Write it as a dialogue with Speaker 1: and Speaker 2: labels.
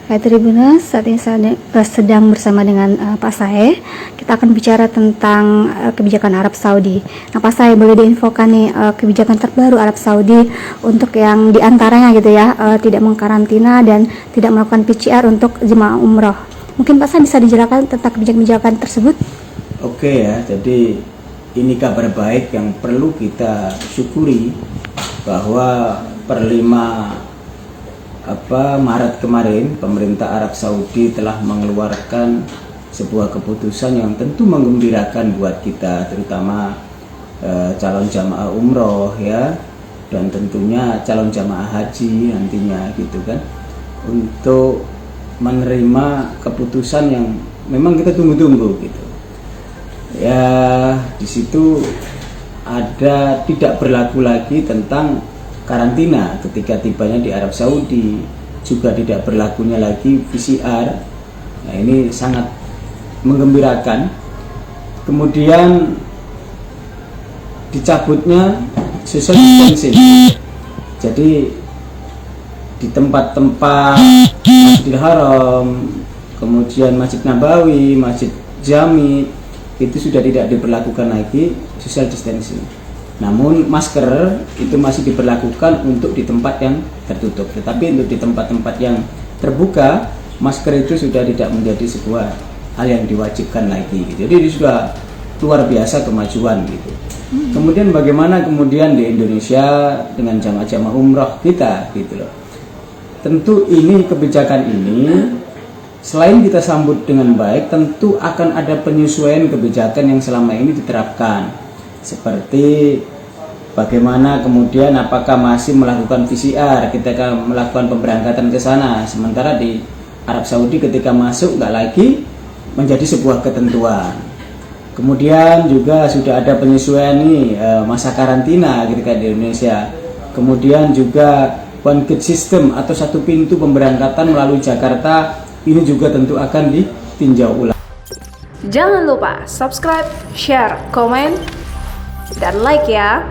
Speaker 1: Hai Tribuners, saat ini saya sedang bersama dengan Pak Sae. Kita akan bicara tentang kebijakan Arab Saudi. Nah Pak Sae, boleh diinfokan nih kebijakan terbaru Arab Saudi untuk yang diantaranya gitu ya, tidak mengkarantina dan tidak melakukan PCR untuk jemaah umroh. Mungkin Pak Sae bisa dijelaskan tentang kebijakan tersebut?
Speaker 2: Oke ya, jadi ini kabar baik yang perlu kita syukuri bahwa per 5 Maret kemarin pemerintah Arab Saudi telah mengeluarkan sebuah keputusan yang tentu menggembirakan buat kita, terutama calon jamaah umroh ya, dan tentunya calon jamaah haji nantinya gitu kan, untuk menerima keputusan yang memang kita tunggu-tunggu gitu ya. Di situ ada tidak berlaku lagi tentang karantina ketika tibanya di Arab Saudi, juga tidak berlakunya lagi PCR. Nah ini sangat menggembirakan. Kemudian dicabutnya social distancing, jadi di tempat-tempat Masjidil Haram, kemudian Masjid Nabawi, Masjid Jami, itu sudah tidak diberlakukan lagi social distancing. Namun masker itu masih diberlakukan untuk di tempat yang tertutup, tetapi untuk di tempat-tempat yang terbuka, masker itu sudah tidak menjadi sebuah hal yang diwajibkan lagi. Jadi ini sudah luar biasa kemajuan gitu. Kemudian bagaimana kemudian di Indonesia dengan jamaah-jamaah umroh kita gitu loh. Tentu ini kebijakan ini selain kita sambut dengan baik, tentu akan ada penyesuaian kebijakan yang selama ini diterapkan. Seperti bagaimana kemudian apakah masih melakukan PCR ketika melakukan pemberangkatan ke sana, sementara di Arab Saudi ketika masuk nggak lagi menjadi sebuah ketentuan. Kemudian juga sudah ada penyesuaian nih masa karantina ketika di Indonesia. Kemudian juga one gate system atau satu pintu pemberangkatan melalui Jakarta, ini juga tentu akan ditinjau ulang.
Speaker 3: Jangan lupa subscribe, share, komen, dan like ya.